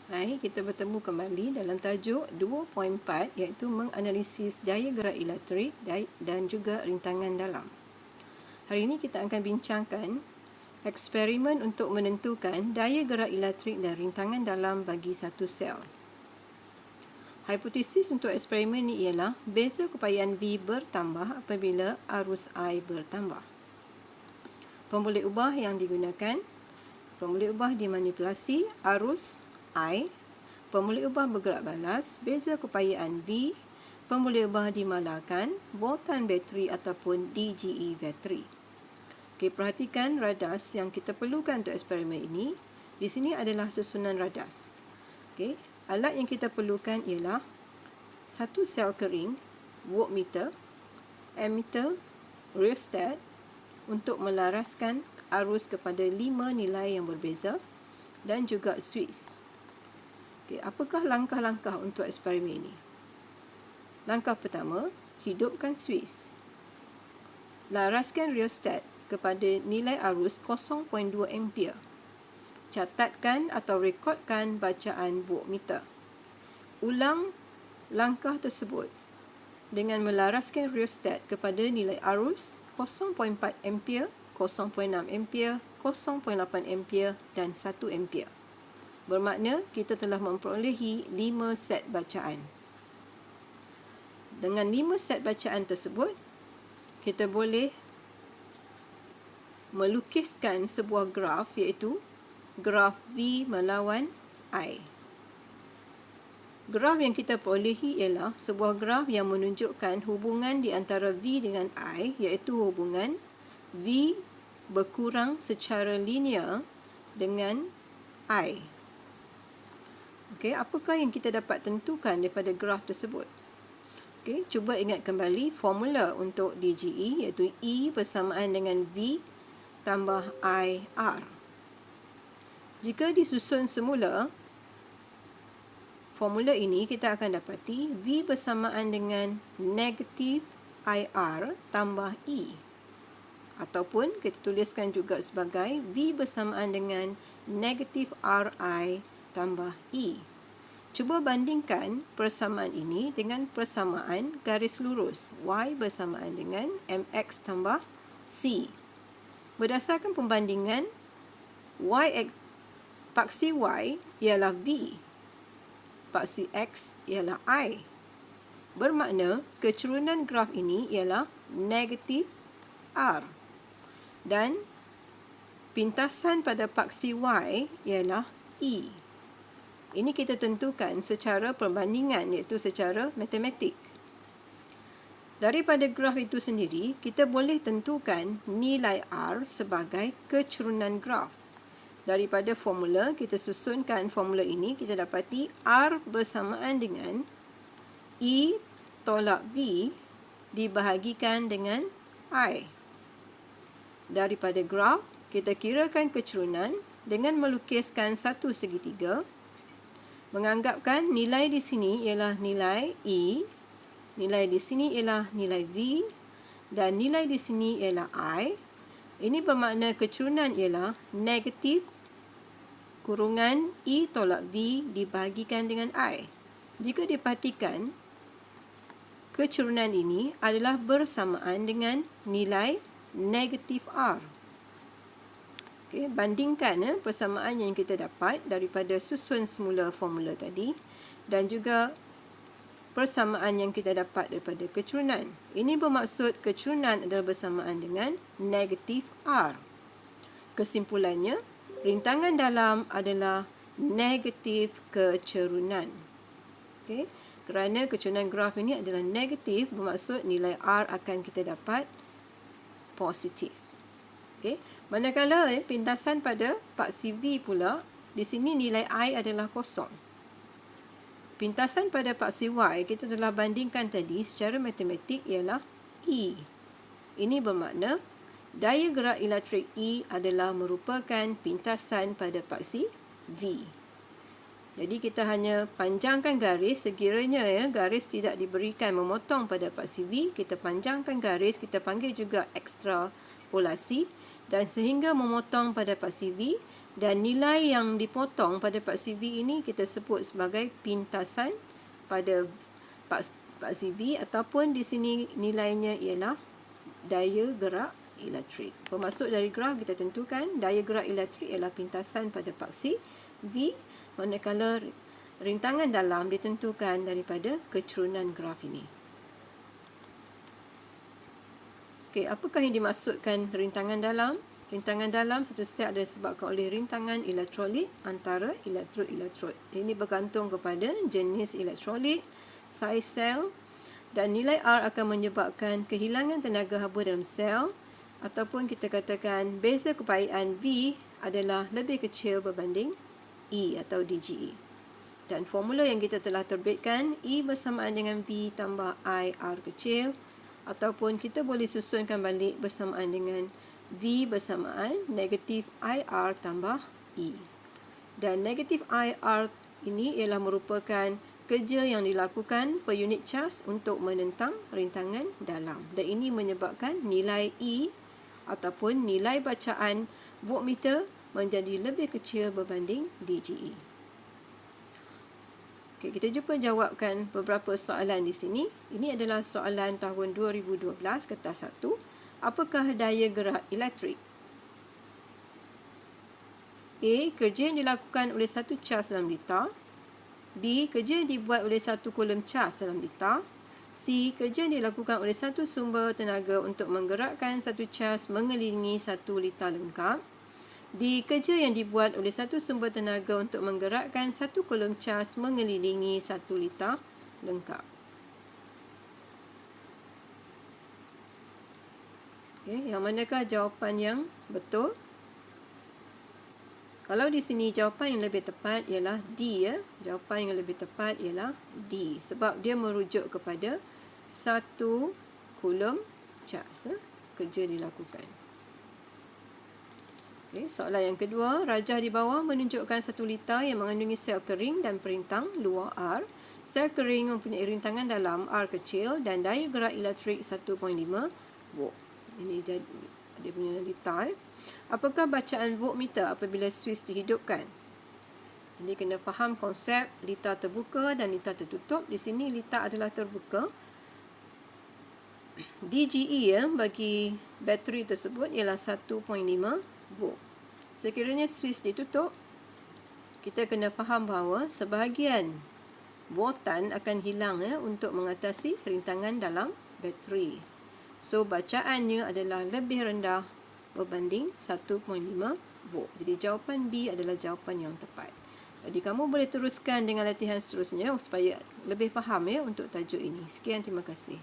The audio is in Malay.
Baik, kita bertemu kembali dalam tajuk 2.4 iaitu menganalisis daya gerak elektrik dan juga rintangan dalam. Hari ini kita akan bincangkan eksperimen untuk menentukan daya gerak elektrik dan rintangan dalam bagi satu sel. Hipotesis untuk eksperimen ini ialah beza keupayaan V bertambah apabila arus I bertambah. Pemboleh ubah yang digunakan, pemboleh ubah dimanipulasi arus I, pemboleh ubah bergerak balas, beza keupayaan V, pemboleh ubah dimalakan, boltan bateri ataupun DGE bateri. Okey, perhatikan radas yang kita perlukan untuk eksperimen ini. Di sini adalah susunan radas. Okey, alat yang kita perlukan ialah satu sel kering, voltmeter, ammeter, rheostat untuk melaraskan arus kepada 5 nilai yang berbeza dan juga switch. Okay, apakah langkah-langkah untuk eksperimen ini? Langkah pertama, hidupkan switch. Laraskan rheostat kepada nilai arus 0.2 ampere. Catatkan atau rekodkan bacaan voltmeter. Ulang langkah tersebut dengan melaraskan rheostat kepada nilai arus 0.4 ampere, 0.6 ampere, 0.8 ampere dan 1 ampere. Bermakna kita telah memperolehi 5 set bacaan. Dengan 5 set bacaan tersebut, kita boleh melukiskan sebuah graf iaitu graf V melawan I. Graf yang kita perolehi ialah sebuah graf yang menunjukkan hubungan di antara V dengan I iaitu hubungan V berkurang secara linear dengan I. Okey, apakah yang kita dapat tentukan daripada graf tersebut? Okey, cuba ingat kembali formula untuk DGE iaitu E bersamaan dengan V tambah IR. Jika disusun semula, formula ini kita akan dapati V bersamaan dengan negatif IR tambah E. Ataupun kita tuliskan juga sebagai V bersamaan dengan negatif RI tambah E. Cuba bandingkan persamaan ini dengan persamaan garis lurus Y bersamaan dengan MX tambah C. Berdasarkan pembandingan, paksi Y ialah V, paksi X ialah I. Bermakna kecerunan graf ini ialah negatif R. Dan pintasan pada paksi Y ialah E. Ini kita tentukan secara perbandingan iaitu secara matematik. Daripada graf itu sendiri, kita boleh tentukan nilai R sebagai kecerunan graf. Daripada formula, kita susunkan formula ini, kita dapati R bersamaan dengan E tolak V dibahagikan dengan I. Daripada graf, kita kirakan kecerunan dengan melukiskan satu segitiga, menganggapkan nilai di sini ialah nilai E, nilai di sini ialah nilai V dan nilai di sini ialah I. Ini bermakna kecerunan ialah negatif kurungan E tolak V dibahagikan dengan I. Jika diperhatikan, kecerunan ini adalah bersamaan dengan nilai negatif R. Okay, bandingkan persamaan yang kita dapat daripada susun semula formula tadi dan juga persamaan yang kita dapat daripada kecerunan. Ini bermaksud kecerunan adalah bersamaan dengan negatif R. Kesimpulannya, rintangan dalam adalah negatif kecerunan. Okay? Kerana kecerunan graf ini adalah negatif, bermaksud nilai R akan kita dapat positif. Okay? Manakala pintasan pada paksi V pula, di sini nilai I adalah kosong. Pintasan pada paksi Y kita telah bandingkan tadi secara matematik ialah E. Ini bermakna daya gerak elektrik E adalah merupakan pintasan pada paksi V. Jadi kita hanya panjangkan garis sekiranya garis tidak diberikan memotong pada paksi V, kita panjangkan garis, kita panggil juga ekstrapolasi dan sehingga memotong pada paksi V, Dan nilai yang dipotong pada paksi V ini kita sebut sebagai pintasan pada paksi V, ataupun di sini nilainya ialah daya gerak elektrik. Pemasuk dari graf kita tentukan daya gerak elektrik ialah pintasan pada paksi V, manakala rintangan dalam ditentukan daripada kecerunan graf ini. Okey, apakah yang dimaksudkan rintangan dalam? Rintangan dalam satu set adalah disebabkan oleh rintangan elektrolit antara elektrod-elektrod. Ini bergantung kepada jenis elektrolit, saiz sel, dan nilai R akan menyebabkan kehilangan tenaga haba dalam sel, ataupun kita katakan beza kepahitan V adalah lebih kecil berbanding E atau DGE. Dan formula yang kita telah terbitkan, E bersamaan dengan V tambah I R kecil, ataupun kita boleh susunkan balik bersamaan dengan V bersamaan negatif IR tambah E. Dan negatif IR ini ialah merupakan kerja yang dilakukan per unit cas untuk menentang rintangan dalam. Dan ini menyebabkan nilai E ataupun nilai bacaan voltmeter menjadi lebih kecil berbanding DGE. Okey, kita jumpa jawabkan beberapa soalan di sini. Ini adalah soalan tahun 2012 kertas 1. Apakah daya gerak elektrik? A. Kerja yang dilakukan oleh satu cas dalam liter. B. Kerja yang dibuat oleh satu kulum cas dalam liter. C. Kerja yang dilakukan oleh satu sumber tenaga untuk menggerakkan satu cas mengelilingi 1 liter lengkap. D. Kerja yang dibuat oleh satu sumber tenaga untuk menggerakkan satu kulum cas mengelilingi 1 liter lengkap. Okay, yang manakah jawapan yang betul? Kalau di sini jawapan yang lebih tepat ialah D, ya. Jawapan yang lebih tepat ialah D, sebab dia merujuk kepada 1 kulum cas, kerja dilakukan. Okay, soalan yang kedua, rajah di bawah menunjukkan 1 liter yang mengandungi sel kering dan perintang luar R. Sel kering mempunyai rintangan dalam R kecil dan daya gerak elektrik 1.5 volt. Ini jadi dia punya liter. Apakah bacaan voltmeter apabila suis dihidupkan? Ini kena faham konsep liter terbuka dan liter tertutup. Di sini liter adalah terbuka. DGE, ya, bagi bateri tersebut ialah 1.5 volt. Sekiranya suis ditutup, kita kena faham bahawa sebahagian voltan akan hilang, ya, untuk mengatasi rintangan dalam bateri. So, bacaannya adalah lebih rendah berbanding 1.5 volt. Jadi, jawapan B adalah jawapan yang tepat. Jadi, kamu boleh teruskan dengan latihan seterusnya supaya lebih faham, ya, untuk tajuk ini. Sekian, terima kasih.